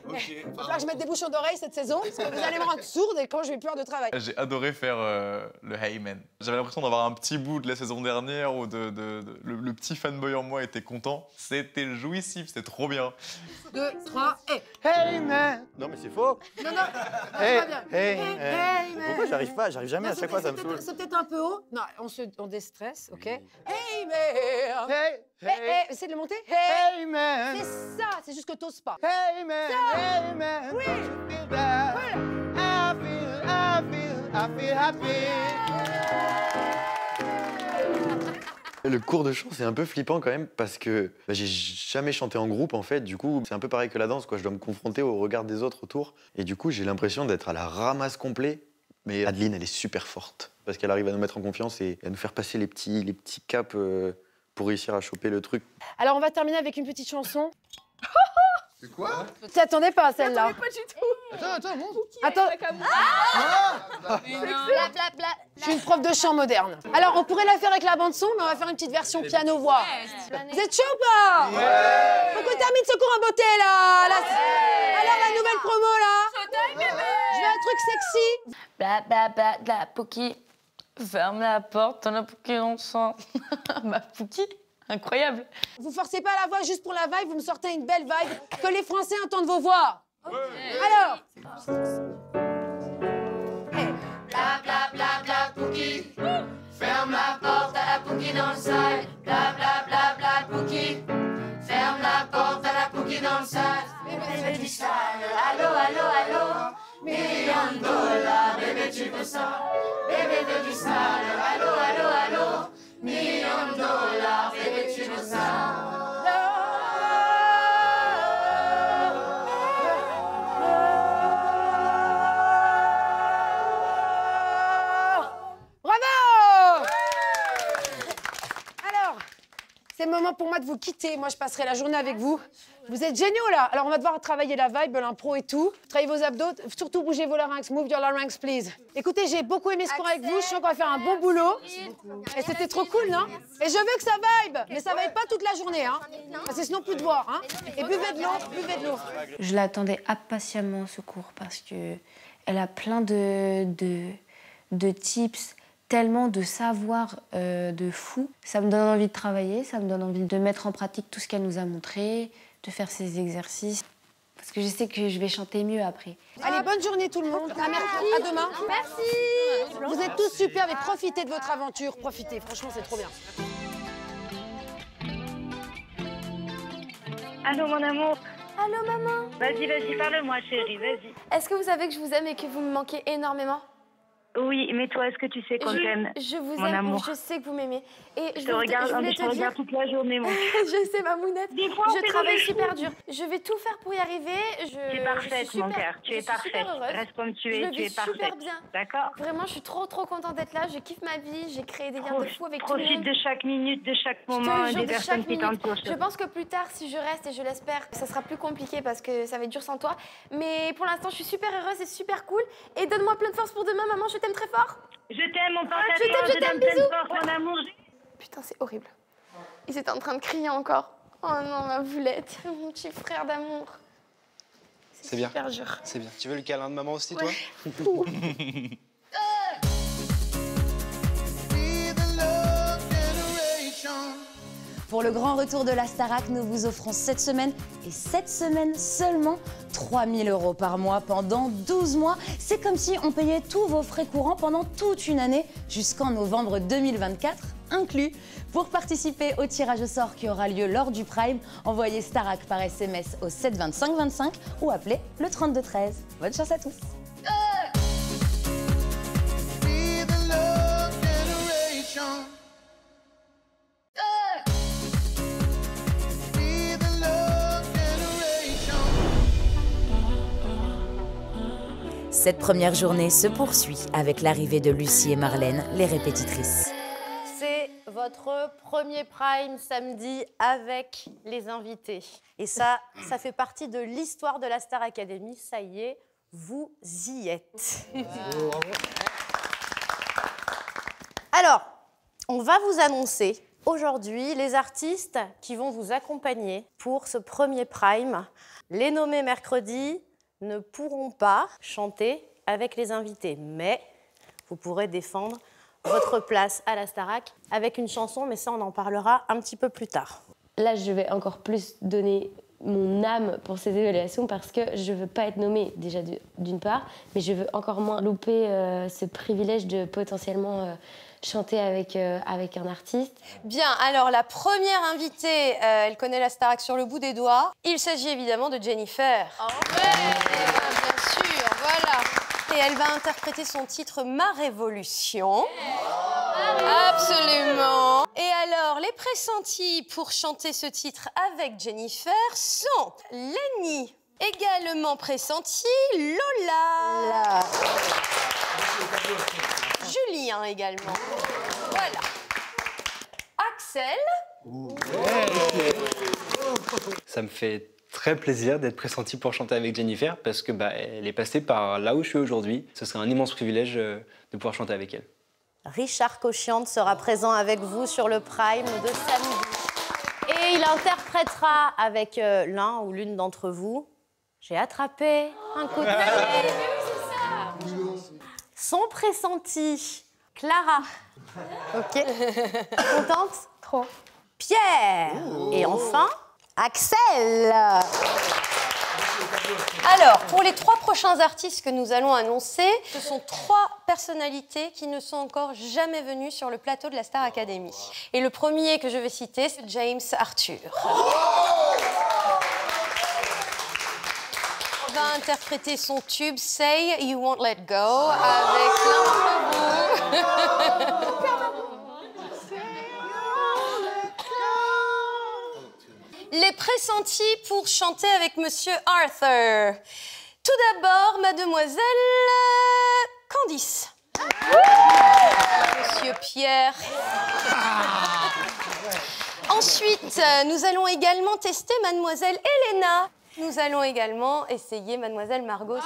Il va falloir que je mette des bouchons d'oreilles cette saison, parce que vous allez me rendre sourde et quand je vais plus avoir de travail. J'ai adoré faire le Heyman. J'avais l'impression d'avoir un petit bout de la saison dernière où le petit fanboy en moi était content. C'était jouissif, c'était trop bien. 2, 3, et... Hey man. Non mais c'est faux. Non, Hey, pas bien. hey, Hey, man. Pourquoi j'arrive pas? J'arrive jamais, Non, à chaque fois ça me saoule. C'est peut-être un peu haut. Non, on déstresse, OK? Hey man. Hey, essaie de le monter. Hey man. C'est ça, c'est juste que t'oses pas. Hey man, ça. hey man, Oui. don't you feel that? I feel happy. Le cours de chant, c'est un peu flippant quand même parce que j'ai jamais chanté en groupe en fait. Du coup, c'est un peu pareil que la danse, quoi. Je dois me confronter au regard des autres autour. Et du coup, j'ai l'impression d'être à la ramasse complet. Mais Adeline, elle est super forte parce qu'elle arrive à nous mettre en confiance et à nous faire passer les petits caps pour réussir à choper le truc. Alors, on va terminer avec une petite chanson. C'est quoi? Tu attendais pas à celle-là? Pas du tout. Attends, monte. Attends. Je suis une prof de chant moderne. Alors, on pourrait la faire avec la bande-son, mais on va faire une petite version piano-voix. Vous êtes chaud ou pas? Faut qu'on termine ce cours en beauté, là. Alors, la nouvelle promo, là. Je veux un truc sexy. Bla bla bla de la Pouki. Ferme la porte, t'en as Pouki dans le sang. Ma Pouki, incroyable. Vous forcez pas la voix juste pour la vibe, vous me sortez une belle vibe. Que les Français entendent vos voix. Alors. Bla bla bla bla Pouki. Ferme la porte à la Pouki dans le side. Bla bla bla bla Pouki. Ferme la porte à la Pouki dans le side. Bébé du style, allô, allô, allô. $1 million, bébé tu veux ça. Bébé veut du style, allô, allô, allô. $1 million, bébé tu veux ça. C'est le moment pour moi de vous quitter. Moi, je passerai la journée avec vous. Vous êtes géniaux, là. Alors, on va devoir travailler la vibe, l'impro et tout. Travaillez vos abdos. Surtout, bougez vos larynx. Move your larynx, please. Écoutez, j'ai beaucoup aimé ce cours avec vous. Je sens qu'on va faire un bon boulot. Et c'était trop cool, non? Et je veux que ça vibe. Mais ça vibe pas toute la journée, hein. Parce que sinon, plus de voix, hein. Et buvez de l'eau, buvez de l'eau. Je l'attendais impatiemment, ce cours, parce que elle a plein de tips, tellement de savoir de fou. Ça me donne envie de travailler, ça me donne envie de mettre en pratique tout ce qu'elle nous a montré, de faire ces exercices. Parce que je sais que je vais chanter mieux après. Allez, bonne journée tout le monde. À mercredi. À demain. Merci. Vous êtes tous super, mais profitez de votre aventure. Profitez, franchement, c'est trop bien. Allô, mon amour. Allô, maman. Vas-y, parle-moi, chérie, vas-y. Est-ce que vous savez que je vous aime et que vous me manquez énormément? Oui, mais toi, est-ce que tu sais qu'on t'aime? Je vous mon aime, amour. je sais que vous m'aimez. Et Je te regarde toute la journée, mon Je sais, ma mounette. Des fois, on je fait travaille des super choses. dur. Je vais tout faire pour y arriver. Tu es parfaite, mon cœur. Tu es parfaite. Reste comme tu es, tu es parfaite. Super bien. D'accord? Vraiment, je suis trop contente d'être là. Je kiffe ma vie. J'ai créé des liens de fou avec tout le monde. Profite de chaque minute, de chaque Je te moment, jure, des de personnes chaque qui minute. t'entourent. Je pense que plus tard, si je reste, et je l'espère, ça sera plus compliqué parce que ça va être dur sans toi. Mais pour l'instant, je suis super heureuse et super cool. Et donne-moi plein de force pour demain, maman. Je t'aime très fort. Je t'aime, mon porte Je t'aime, plein de bisous. force, mon amour. Putain, c'est horrible. Ils étaient en train de crier encore. Oh non, ma boulette, mon petit frère d'amour. C'est bien. Super dur. C'est bien. Tu veux le câlin de maman aussi, Ouais. toi? Pour le grand retour de la Starac, nous vous offrons cette semaine, et cette semaine seulement, 3 000 € par mois pendant 12 mois. C'est comme si on payait tous vos frais courants pendant toute une année, jusqu'en novembre 2024 inclus. Pour participer au tirage au sort qui aura lieu lors du Prime, envoyez Starac par SMS au 7 25 25 ou appelez le 32 13. Bonne chance à tous. Cette première journée se poursuit avec l'arrivée de Lucie et Marlène, les répétitrices. C'est votre premier Prime samedi avec les invités. Et ça fait partie de l'histoire de la Star Academy. Ça y est, vous y êtes. Alors, on va vous annoncer aujourd'hui les artistes qui vont vous accompagner pour ce premier Prime. Les nommés mercredi ne pourront pas chanter avec les invités, mais vous pourrez défendre votre place à la Starac avec une chanson, mais ça, on en parlera un petit peu plus tard. Là, je vais encore plus donner mon âme pour ces évaluations parce que je veux pas être nommée, déjà d'une part, mais je veux encore moins louper ce privilège de potentiellement chanter avec un artiste. Bien, alors la première invitée, elle connaît la Starac sur le bout des doigts. Il s'agit évidemment de Jennifer. Bien sûr, voilà. Et elle va interpréter son titre « Ma Révolution ». Absolument. Et alors, les pressentis pour chanter ce titre avec Jennifer sont Lenny, également pressentie, Lola. Julien également. Voilà. Axel. Ça me fait très plaisir d'être pressenti pour chanter avec Jennifer parce que elle est passée par là où je suis aujourd'hui. Ce serait un immense privilège de pouvoir chanter avec elle. Richard Cochiante sera présent avec vous sur le Prime de samedi. Et il interprétera avec l'un ou l'une d'entre vous. J'ai attrapé un coup de pied. Son pressenti, Clara. Ok. Contente? Trop. Pierre. Et enfin, Axel. Alors, pour les 3 prochains artistes que nous allons annoncer, ce sont 3 personnalités qui ne sont encore jamais venues sur le plateau de la Star Academy. Et le premier que je vais citer, c'est James Arthur. On va interpréter son tube Say You Won't Let Go avec l'un d'entre vous. Les pressentis pour chanter avec Monsieur Arthur. Tout d'abord, mademoiselle Candice. Monsieur Pierre. Ensuite, nous allons également tester mademoiselle Elena. Nous allons également essayer mademoiselle Margot.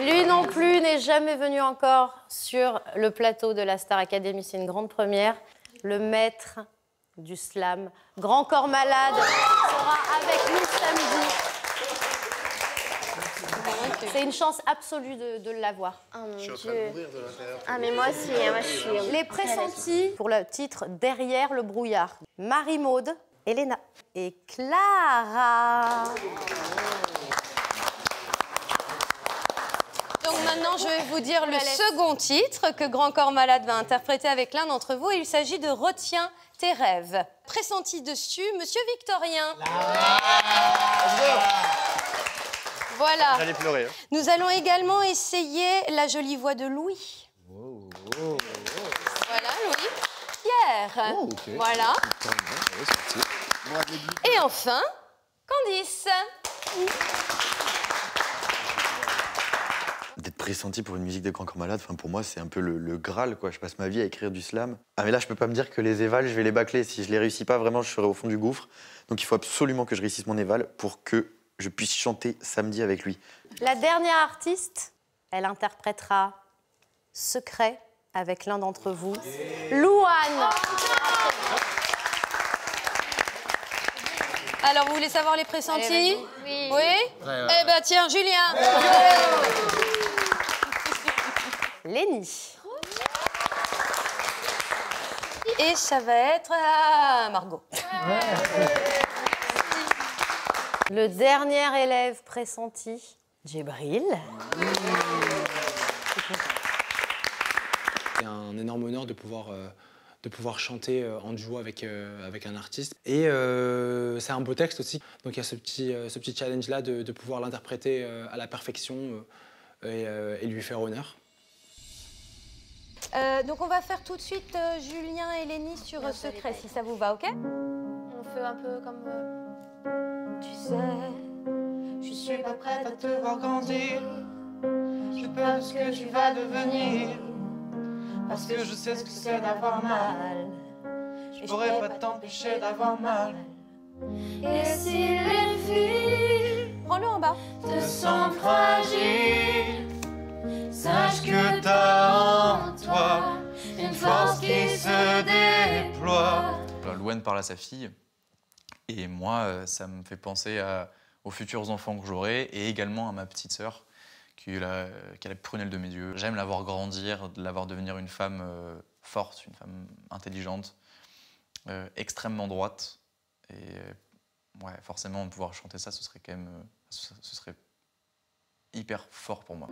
Lui non plus n'est jamais venu encore sur le plateau de la Star Academy. C'est une grande première. Le maître du slam, Grand Corps Malade, sera avec nous samedi. C'est une chance absolue de l'avoir. Oh mon Je suis en train de mourir de l'intérieur. Ah mais moi aussi, moi je suis... Les pressentis pour le titre Derrière le brouillard. Marie-Maude Elena. Et Clara. Donc maintenant, je vais vous dire le second titre que Grand Corps Malade va interpréter avec l'un d'entre vous. Il s'agit de Retiens tes rêves. Pressenti dessus, Monsieur Victorien. Voilà. J'allais pleurer. Hein. Nous allons également essayer la jolie voix de Louis. Voilà, Louis. Pierre. Oh, okay. Voilà. Et enfin, Candice. D'être pressenti pour une musique de Grand Corps Malade, enfin pour moi c'est un peu le Graal quoi. Je passe ma vie à écrire du slam. Ah mais là je peux pas me dire que les évals je vais les bâcler. Si je les réussis pas vraiment je serai au fond du gouffre. Donc il faut absolument que je réussisse mon éval pour que je puisse chanter samedi avec lui. La dernière artiste, elle interprétera Secret avec l'un d'entre vous, Louane. Alors, vous voulez savoir les pressentis? Allez, oui. oui. Eh ben tiens, Julien. Lénie. Et ça va être à Margot. Le dernier élève pressenti, Djibril. C'est un énorme honneur de pouvoir chanter en duo avec un artiste. Et c'est un beau texte aussi. Donc il y a ce petit challenge-là de pouvoir l'interpréter à la perfection et lui faire honneur. Donc on va faire tout de suite Julien et Lénie sur Secret, si ça vous va, ok? On fait un peu comme... Tu sais, je suis pas prête à te voir grandir. J'ai peur de ce que tu vas devenir. Parce que je sais ce que c'est d'avoir mal. Je pourrais pas t'empêcher d'avoir mal. Et si les filles prends-le en bas te sentent fragile, sache que t'as en toi une force qui se déploie. Louane parle à sa fille. Et moi, ça me fait penser aux futurs enfants que j'aurai et également à ma petite sœur, qui est la prunelle de mes yeux. J'aime la voir grandir, la voir devenir une femme forte, une femme intelligente, extrêmement droite. Et ouais, forcément, pouvoir chanter ça, ce serait quand même ce serait hyper fort pour moi.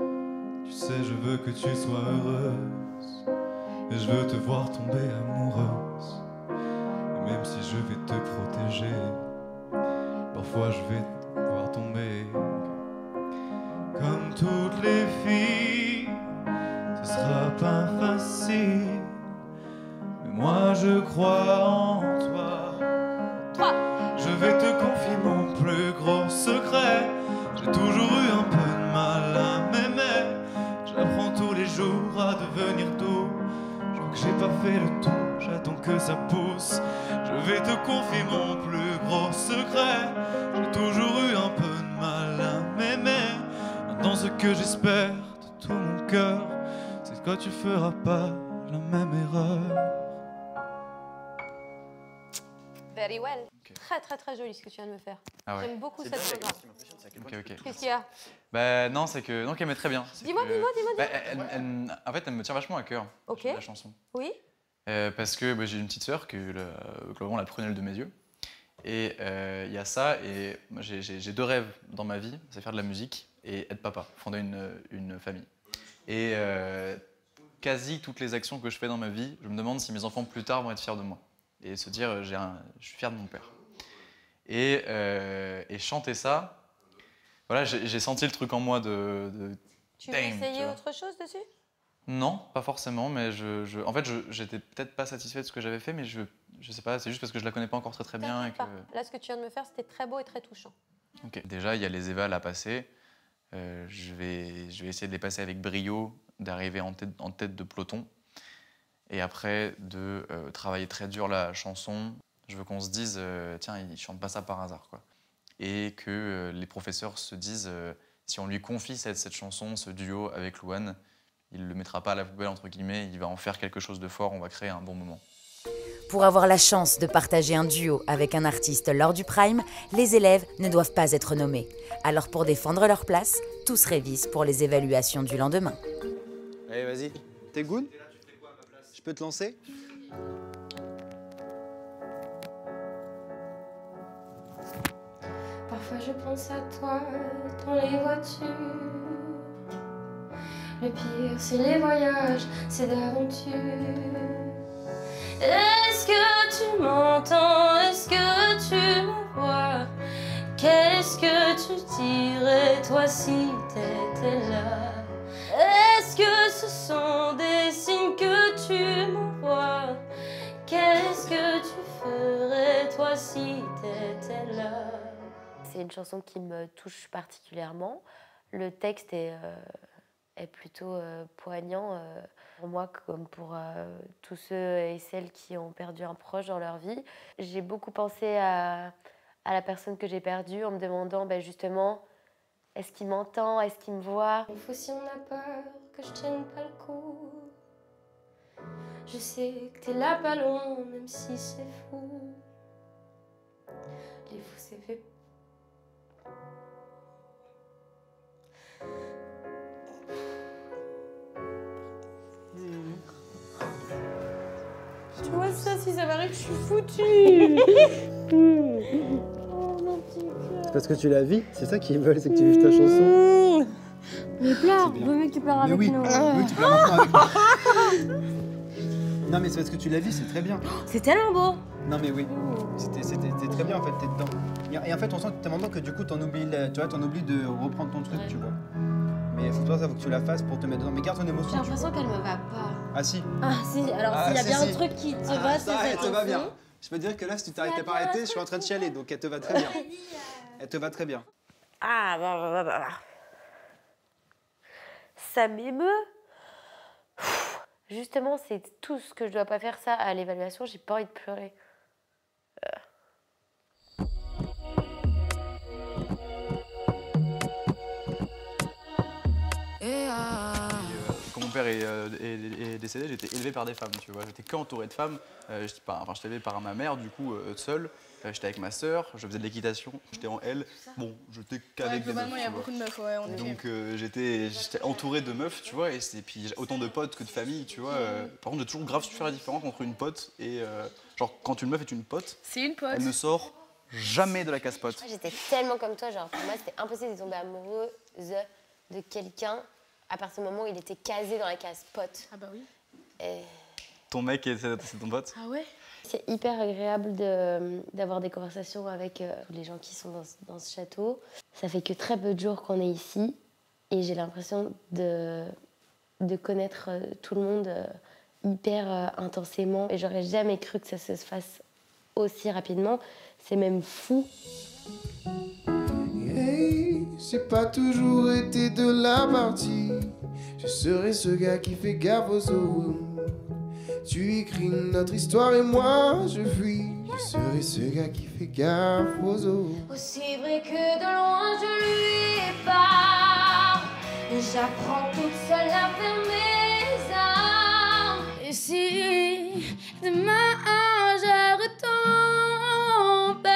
Tu sais, je veux que tu sois heureuse et je veux te voir tomber amoureuse. Et même si je vais te protéger, parfois je vais te voir tomber. Comme toutes les filles, ce sera pas facile. Mais moi je crois en toi. 3. Je vais te confier mon plus gros secret. J'ai toujours eu un peu de mal à m'aimer. J'apprends tous les jours à devenir doux. Je crois que j'ai pas fait le tour, j'attends que ça pousse. Je vais te confier mon plus gros secret. J'ai toujours eu un peu de mal à m'aimer. Maintenant ce que j'espère de tout mon cœur, c'est que tu feras pas la même erreur. Very well. Très très très joli ce que tu viens de me faire. Ah ouais. J'aime beaucoup cette chorégraphie. Ok. Qu'est-ce qu'il y a? Bah non, c'est que... Non, qu'elle met très bien. Dis-moi. Bah, en fait, elle me tient vachement à cœur, Ok. la chanson. Oui. Parce que j'ai une petite sœur qui est la prunelle de mes yeux. Et il y a ça, et moi, j'ai 2 rêves dans ma vie, c'est faire de la musique et être papa, fonder une famille. Et quasi toutes les actions que je fais dans ma vie, je me demande si mes enfants plus tard vont être fiers de moi. Et se dire, je suis fier de mon père. Et chanter ça, voilà, j'ai senti le truc en moi de Tu veux essayer autre chose dessus? Non, pas forcément, mais en fait, j'étais peut-être pas satisfait de ce que j'avais fait, mais je sais pas, c'est juste parce que je la connais pas encore très bien. Et que... Là, ce que tu viens de me faire, c'était très beau et très touchant. Ok. Déjà, il y a les évals à passer. Je vais essayer de les passer avec brio, d'arriver en tête de peloton. Et après, de travailler très dur la chanson. Je veux qu'on se dise, tiens, il chante pas ça par hasard, quoi. Et que les professeurs se disent, si on lui confie cette chanson, ce duo avec Louane, il le mettra pas à la poubelle, entre guillemets, il va en faire quelque chose de fort, on va créer un bon moment. Pour avoir la chance de partager un duo avec un artiste lors du Prime, les élèves ne doivent pas être nommés. Alors pour défendre leur place, tous révisent pour les évaluations du lendemain. Allez, vas-y. T'es good? Je peux te lancer? Parfois je pense à toi dans les voitures. Le pire, c'est les voyages, c'est d'aventure. Est-ce que tu m'entends? Est-ce que tu me vois? Qu'est-ce que tu dirais, toi, si t'étais là? Est-ce que ce sont des signes que tu m'envoies? Qu'est-ce que tu ferais, toi, si t'étais là? C'est une chanson qui me touche particulièrement. Le texte est plutôt poignant pour moi comme pour tous ceux et celles qui ont perdu un proche dans leur vie. J'ai beaucoup pensé à la personne que j'ai perdue en me demandant justement, est-ce qu'il m'entend, est-ce qu'il me voit? Il faut si on a peur que je tienne pas le coup. Je sais que t'es là pas loin, même si c'est fou. Les fous c'est fait. Tu vois ça, si ça m'arrive, je suis foutue. Oh mon petit cœur. C'est parce que tu la vis, c'est ça qu'ils veulent, c'est que tu vives ta chanson. Mais pleure, vaut mieux que tu pleures avec oui, nous. Oui, tu pleures maintenant avec nous. Non mais c'est parce que tu la vis, c'est très bien. C'est tellement beau. Non mais oui, c'était très bien en fait, t'es dedans. Et en fait on sent tellement que du coup t'en oublies de reprendre ton truc, tu vois. Mais faut toi ça faut que tu la fasses pour te mettre dedans. Mais garde ton émotion. J'ai l'impression qu'elle me va pas. Ah si. Ah si, alors s'il y a bien un truc qui te va, c'est cette elle te va bien. chanson. Je peux te dire que là si tu t'arrêtais pas arrêté, je suis en train de chialer, donc elle te va très bien. Elle te va très bien. Ah, bah. Ça m'émeut. Justement, c'est tout ce que je dois pas faire ça à l'évaluation, j'ai pas envie de pleurer. Quand mon père est décédé, j'étais élevé par des femmes, tu vois. J'étais qu'entouré de femmes. J'étais élevé par ma mère, du coup, seule. J'étais avec ma sœur, je faisais de l'équitation, j'étais en L. Bon, j'étais qu'avec des meufs. Globalement, il y a beaucoup de meufs, ouais, en effet. Donc j'étais entouré de meufs, tu vois, et puis autant de potes que de famille, tu vois. Par contre, j'ai toujours grave su faire la différence entre une pote et genre quand une meuf est une pote, c'est une pote. Elle ne sort jamais de la casse-pote. J'étais tellement comme toi, genre pour moi c'était impossible de tomber amoureuse de quelqu'un à partir du moment où il était casé dans la case pote. Ah bah oui. Et... Ton mec, c'est ton pote? Ah ouais. C'est hyper agréable d'avoir des conversations avec tous les gens qui sont dans ce château. Ça fait que très peu de jours qu'on est ici et j'ai l'impression de connaître tout le monde hyper intensément. Et j'aurais jamais cru que ça se fasse aussi rapidement. C'est même fou. Hey, j'ai pas toujours été de la partie. Je serai ce gars qui fait gaffe aux autres. Tu écris notre histoire et moi je fuis. Je serai ce gars qui fait gaffe aux autres. Aussi vrai que de loin je lui parle. Et j'apprends toute seule à faire mes armes. Et si demain je retombe,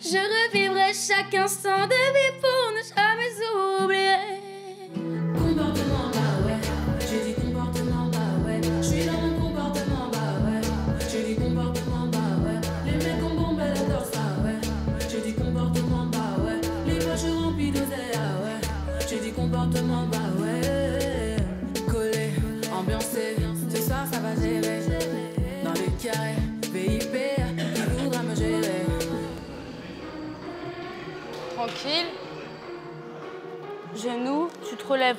je revivrai chaque instant de vie pour ne jamais oublier. Comportement, bah ouais. J'ai dit comportement, bah ouais. Je suis dans mon comportement, bah ouais. J'ai dit comportement, bah ouais. Les mecs ont bombé la torse, ah ouais. J'ai dit comportement, bah ouais. Les poches remplies d'oseille, ah ouais. J'ai dit comportement, bah ouais. Collé, ambiancé, ce soir ça va gérer. Dans les carrés, VIP, qui voudra me gérer. Tranquille. Genou, tu te relèves.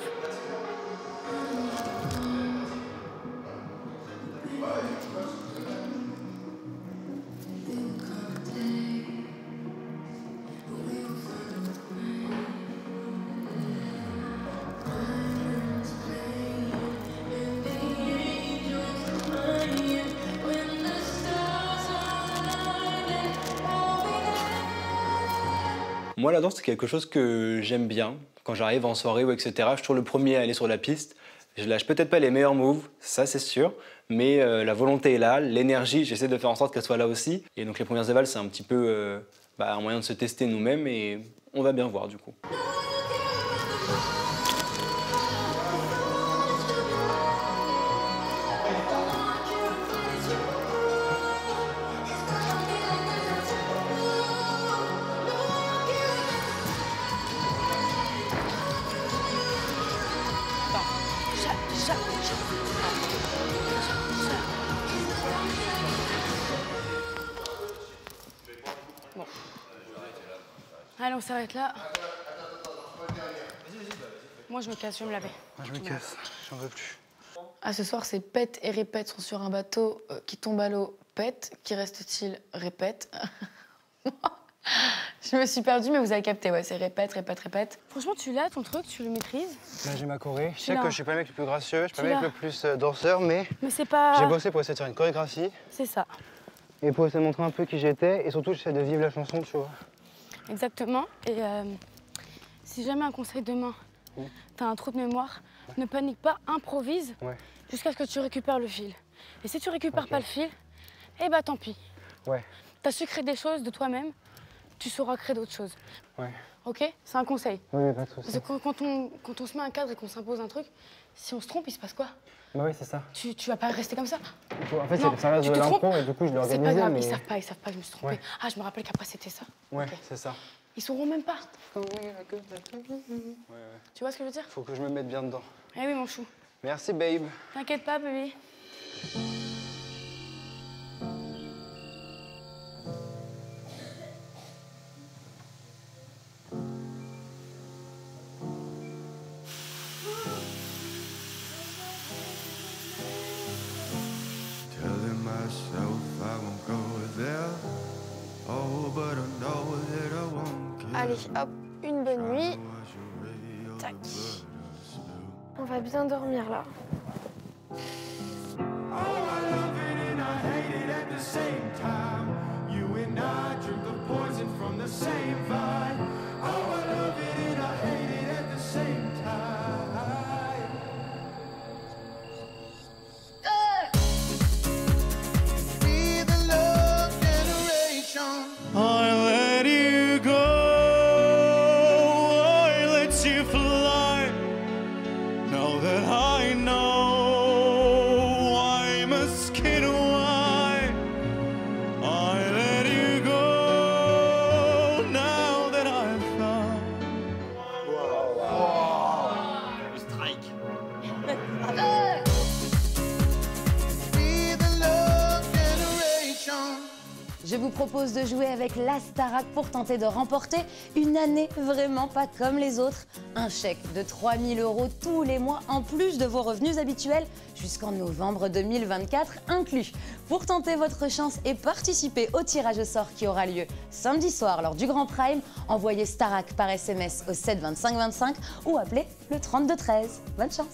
Moi, la danse, c'est quelque chose que j'aime bien. Quand j'arrive en soirée ou etc., je suis toujours le premier à aller sur la piste. Je lâche peut-être pas les meilleurs moves, ça c'est sûr, mais la volonté est là, l'énergie, j'essaie de faire en sorte qu'elle soit là aussi. Et donc les premières évals, c'est un petit peu un moyen de se tester nous-mêmes et on va bien voir du coup. Bon. Allez, on s'arrête là. Moi, je me casse, je vais me laver. Moi, je me casse, j'en veux plus. Ah, ce soir, c'est Pète et Répète sont sur un bateau qui tombe à l'eau. Pète, qui reste-t-il? Répète. Je me suis perdue, mais vous avez capté, ouais, c'est répète, répète, répète. Franchement, tu l'as, ton truc, tu le maîtrises. Là, j'ai ma choré. Je Tu sais l'as. que je suis pas le mec le plus gracieux, je suis pas le Tu mec l'as. le plus danseur, mais c'est pas... j'ai bossé pour essayer de faire une chorégraphie. C'est ça. Et pour essayer de montrer un peu qui j'étais, et surtout, j'essaie de vivre la chanson, tu vois. Exactement. Et si jamais un conseil demain, t'as un trou de mémoire, ne panique pas, improvise jusqu'à ce que tu récupères le fil. Et si tu récupères pas le fil, eh bah tant pis. Ouais. T'as su créer des choses de toi-même, tu sauras créer d'autres choses. Ouais. Ok? C'est un conseil. Oui, pas de soucis. Parce que quand on se met un cadre et qu'on s'impose un truc, si on se trompe, il se passe quoi? Bah oui, c'est ça. Tu vas pas rester comme ça. En fait, Non, ça reste tu de te l'impro trompes. et du coup, je l'ai C'est organisé. pas grave, mais... ils savent pas, je me suis trompée. Ouais. Ah, je me rappelle qu'après c'était ça. Ouais, Ok. c'est ça. Ils sauront même pas. Ouais, Tu vois ce que je veux dire? Faut que je me mette bien dedans. Eh oui, mon chou. Merci, babe. T'inquiète pas, bébé. Telling myself I won't go there. Oh, but I know that I won't care. Allez, hop, une bonne nuit. Tac. On va bien dormir là. At the same time, you and I drink the poison from the same vine. Oh, I love it and I hate it at the same time. Be the love generation. I let you go. I let you fly. Now that I know I'm a skin white, I let you go. Now that I've found. Le strike. Be the love generation. Je vous propose de jouer avec la Starac pour tenter de remporter une année vraiment pas comme les autres. Un chèque de 3 000 € tous les mois en plus de vos revenus habituels jusqu'en novembre 2024 inclus. Pour tenter votre chance et participer au tirage au sort qui aura lieu samedi soir lors du Grand Prime, envoyez Starac par SMS au 7 25 25 ou appelez le 32 13. Bonne chance!